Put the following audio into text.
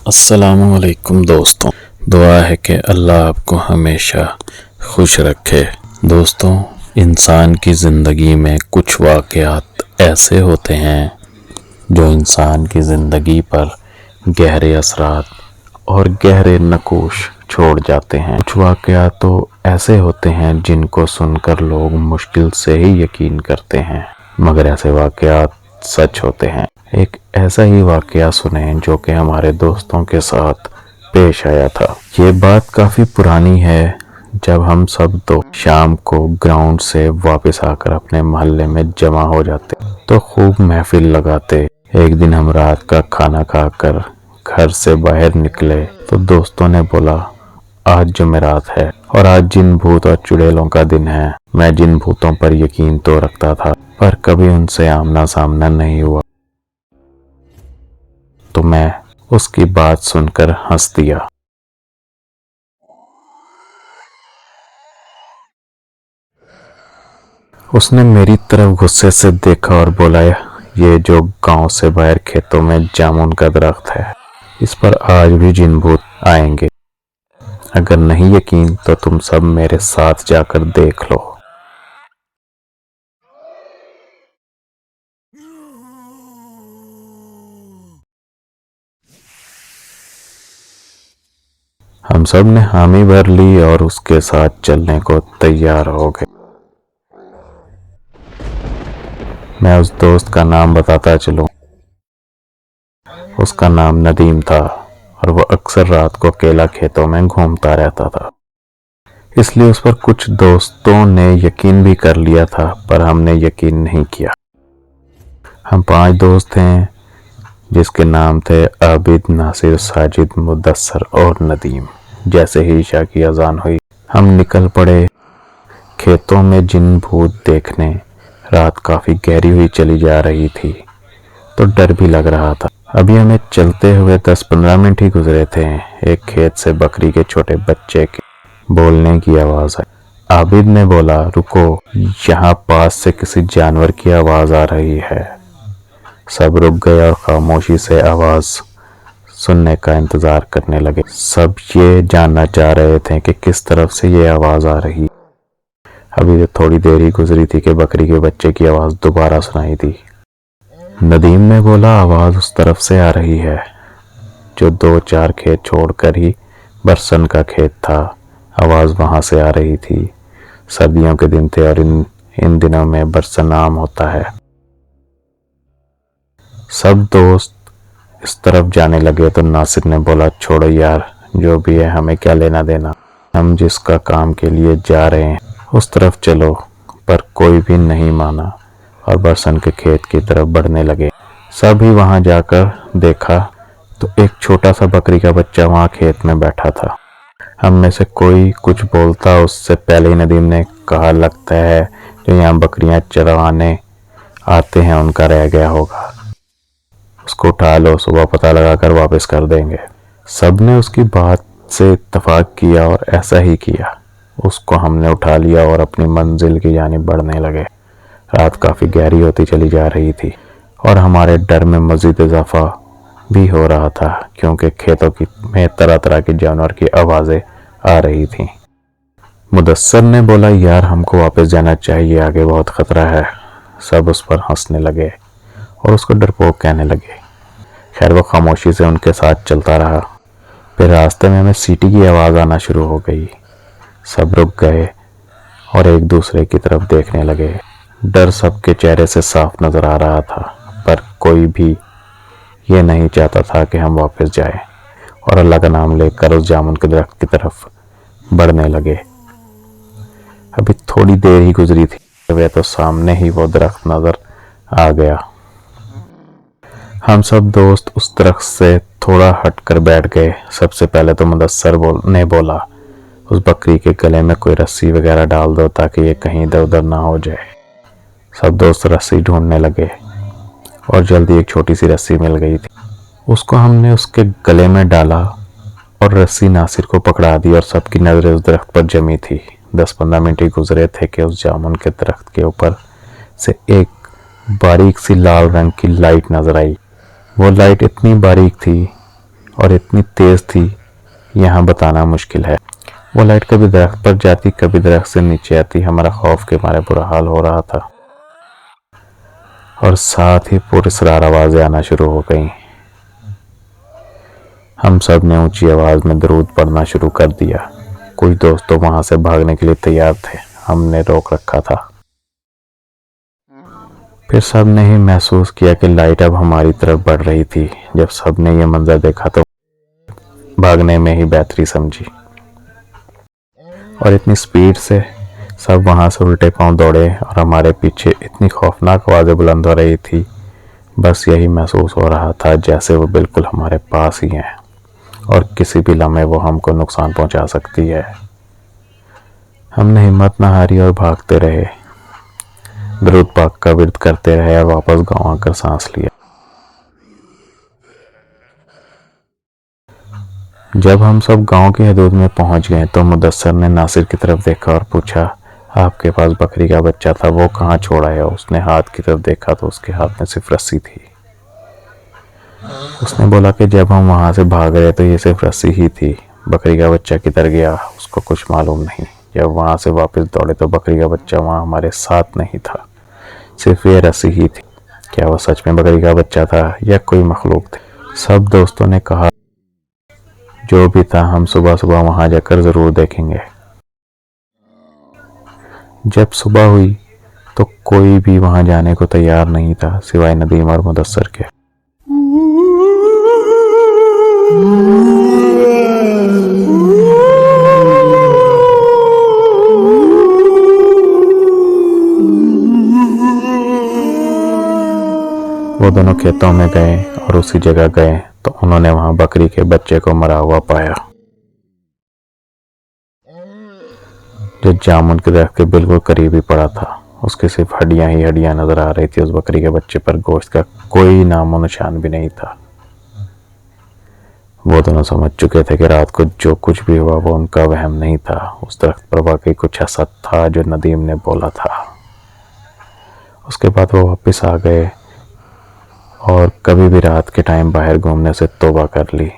السلام علیکم دوستوں، دعا ہے کہ اللہ آپ کو ہمیشہ خوش رکھے۔ دوستوں، انسان کی زندگی میں کچھ واقعات ایسے ہوتے ہیں جو انسان کی زندگی پر گہرے اثرات اور گہرے نقوش چھوڑ جاتے ہیں۔ کچھ واقعات تو ایسے ہوتے ہیں جن کو سن کر لوگ مشکل سے ہی یقین کرتے ہیں، مگر ایسے واقعات سچ ہوتے ہیں۔ ایک ایسا ہی واقعہ سنیں جو کہ ہمارے دوستوں کے ساتھ پیش آیا تھا۔ یہ بات کافی پرانی ہے، جب ہم سب تو شام کو گراؤنڈ سے واپس آ کر اپنے محلے میں جمع ہو جاتے تو خوب محفل لگاتے۔ ایک دن ہم رات کا کھانا کھا کر گھر سے باہر نکلے تو دوستوں نے بولا، آج جمعرات ہے اور آج جن بھوت اور چڑیلوں کا دن ہے۔ میں جن بھوتوں پر یقین تو رکھتا تھا پر کبھی ان سے آمنا سامنا نہیں ہوا، تو میں اس کی بات سن کر ہنس دیا۔ اس نے میری طرف غصے سے دیکھا اور بولا، یہ جو گاؤں سے باہر کھیتوں میں جامن کا درخت ہے، اس پر آج بھی جن بھوت آئیں گے۔ اگر نہیں یقین تو تم سب میرے ساتھ جا کر دیکھ لو۔ ہم سب نے حامی بھر لی اور اس کے ساتھ چلنے کو تیار ہو گئے۔ میں اس دوست کا نام بتاتا چلوں۔ اس کا نام ندیم تھا اور وہ اکثر رات کو اکیلا کھیتوں میں گھومتا رہتا تھا، اس لیے اس پر کچھ دوستوں نے یقین بھی کر لیا تھا، پر ہم نے یقین نہیں کیا۔ ہم 5 دوست تھے جس کے نام تھے عابد، ناصر، ساجد، مدثر اور ندیم۔ جیسے ہی عشاء کی اذان ہوئی ہم نکل پڑے کھیتوں میں جن بھوت دیکھنے۔ رات کافی گہری ہوئی چلی جا رہی تھی تو ڈر بھی لگ رہا تھا۔ ابھی ہمیں چلتے ہوئے 10-15 منٹ ہی گزرے تھے، ایک کھیت سے بکری کے چھوٹے بچے کے بولنے کی آواز آئی۔ عابد نے بولا، رکو، یہاں پاس سے کسی جانور کی آواز آ رہی ہے۔ سب رک گئے اور خاموشی سے آواز سننے کا انتظار کرنے لگے۔ سب یہ جاننا چاہ رہے تھے کہ کس طرف سے یہ آواز آ رہی۔ ابھی تو تھوڑی دیر ہی گزری تھی کہ بکری کے بچے کی آواز دوبارہ سنائی دی۔ ندیم نے بولا، آواز اس طرف سے آ رہی ہے جو 2-4 کھیت چھوڑ کر ہی برسن کا کھیت تھا۔ آواز وہاں سے آ رہی تھی۔ سردیوں کے دن تھے اور ان دنوں میں برسن عام ہوتا ہے۔ سب دوست اس طرف جانے لگے تو ناصر نے بولا، چھوڑو یار، جو بھی ہے ہمیں کیا لینا دینا، ہم جس کا کام کے لیے جا رہے ہیں اس طرف چلو۔ پر کوئی بھی نہیں مانا اور برسن کے کھیت کی طرف بڑھنے لگے۔ سب ہی وہاں جا کر دیکھا تو ایک چھوٹا سا بکری کا بچہ وہاں کھیت میں بیٹھا تھا۔ ہم میں سے کوئی کچھ بولتا اس سے پہلے ہی ندیم نے کہا، لگتا ہے جو یہاں بکریاں چروانے آتے ہیں ان کا رہ گیا ہوگا، اس کو اٹھا لو، صبح پتہ لگا کر واپس کر دیں گے۔ سب نے اس کی بات سے اتفاق کیا اور ایسا ہی کیا۔ اس کو ہم نے اٹھا لیا اور اپنی منزل کی جانب بڑھنے لگے۔ رات کافی گہری ہوتی چلی جا رہی تھی اور ہمارے ڈر میں مزید اضافہ بھی ہو رہا تھا، کیونکہ کھیتوں میں طرح طرح کے جانور کی آوازیں آ رہی تھیں۔ مدثر نے بولا، یار ہم کو واپس جانا چاہیے، آگے بہت خطرہ ہے۔ سب اس پر ہنسنے لگے اور اس کو ڈرپوک کہنے لگے۔ خیر وہ خاموشی سے ان کے ساتھ چلتا رہا۔ پھر راستے میں ہمیں سیٹی کی آواز آنا شروع ہو گئی۔ سب رک گئے اور ایک دوسرے کی طرف دیکھنے لگے۔ ڈر سب کے چہرے سے صاف نظر آ رہا تھا، پر کوئی بھی یہ نہیں چاہتا تھا کہ ہم واپس جائیں اور اللہ کا نام لے کر اس جامن کے درخت کی طرف بڑھنے لگے۔ ابھی تھوڑی دیر ہی گزری تھی تو سامنے ہی وہ درخت نظر آ گیا۔ ہم سب دوست اس درخت سے تھوڑا ہٹ کر بیٹھ گئے۔ سب سے پہلے تو مدثر نے بولا، اس بکری کے گلے میں کوئی رسی وغیرہ ڈال دو تاکہ یہ کہیں ادھر ادھر نہ ہو جائے۔ سب دوست رسی ڈھونڈنے لگے اور جلدی ایک چھوٹی سی رسی مل گئی تھی۔ اس کو ہم نے اس کے گلے میں ڈالا اور رسی ناصر کو پکڑا دی اور سب کی نظریں اس درخت پر جمی تھی۔ 10-15 منٹ ہی گزرے تھے کہ اس جامن کے درخت کے اوپر سے ایک باریک سی لال رنگ کی لائٹ نظر آئی۔ وہ لائٹ اتنی باریک تھی اور اتنی تیز تھی یہاں بتانا مشکل ہے۔ وہ لائٹ کبھی درخت پر جاتی، کبھی درخت سے نیچے آتی۔ ہمارا خوف کے مارے برا حال ہو رہا تھا، اور ساتھ ہی پراسرار آوازیں آنا شروع ہو گئیں۔ ہم سب نے اونچی آواز میں درود پڑھنا شروع کر دیا۔ کچھ دوست تو وہاں سے بھاگنے کے لیے تیار تھے، ہم نے روک رکھا تھا۔ پھر سب نے ہی محسوس کیا کہ لائٹ اب ہماری طرف بڑھ رہی تھی۔ جب سب نے یہ منظر دیکھا تو بھاگنے میں ہی بہتری سمجھی، اور اتنی سپیڈ سے سب وہاں سے الٹے پاؤں دوڑے، اور ہمارے پیچھے اتنی خوفناک آوازیں بلند ہو رہی تھی، بس یہی محسوس ہو رہا تھا جیسے وہ بالکل ہمارے پاس ہی ہیں اور کسی بھی لمحے وہ ہم کو نقصان پہنچا سکتی ہے۔ ہم نے ہمت نہ ہاری اور بھاگتے رہے، درود پاک کا ورد کرتے رہے اور واپس گاؤں آ کر سانس لیا۔ جب ہم سب گاؤں کی حدود میں پہنچ گئے تو مدثر نے ناصر کی طرف دیکھا اور پوچھا، آپ کے پاس بکری کا بچہ تھا، وہ کہاں چھوڑا ہے؟ اس نے ہاتھ کی طرف دیکھا تو اس کے ہاتھ میں صرف رسی تھی۔ اس نے بولا کہ جب ہم وہاں سے بھاگ رہے تو یہ صرف رسی ہی تھی، بکری کا بچہ کدھر گیا اس کو کچھ معلوم نہیں۔ جب وہاں سے واپس دوڑے تو بکری کا بچہ وہاں ہمارے ساتھ نہیں تھا، صرف یہ رسی ہی تھی۔ کیا وہ سچ میں بکری کا بچہ تھا یا کوئی مخلوق تھی؟ سب دوستوں نے کہا جو بھی تھا ہم صبح صبح وہاں جا کر ضرور دیکھیں گے۔ جب صبح ہوئی تو کوئی بھی وہاں جانے کو تیار نہیں تھا سوائے ندیم اور مدثر کے۔ وہ دونوں کھیتوں میں گئے اور اسی جگہ گئے تو انہوں نے وہاں بکری کے بچے کو مرا ہوا پایا، جو جامن کے درخت کے بالکل قریب ہی پڑا تھا۔ اس کی صرف ہڈیاں ہی ہڈیاں نظر آ رہی تھی، اس بکری کے بچے پر گوشت کا کوئی نام و نشان بھی نہیں تھا۔ وہ دونوں سمجھ چکے تھے کہ رات کو جو کچھ بھی ہوا وہ ان کا وہم نہیں تھا، اس درخت پر واقعی کچھ ایسا تھا جو ندیم نے بولا تھا۔ اس کے بعد وہ واپس آ گئے اور کبھی بھی رات کے ٹائم باہر گھومنے سے توبہ کر لی۔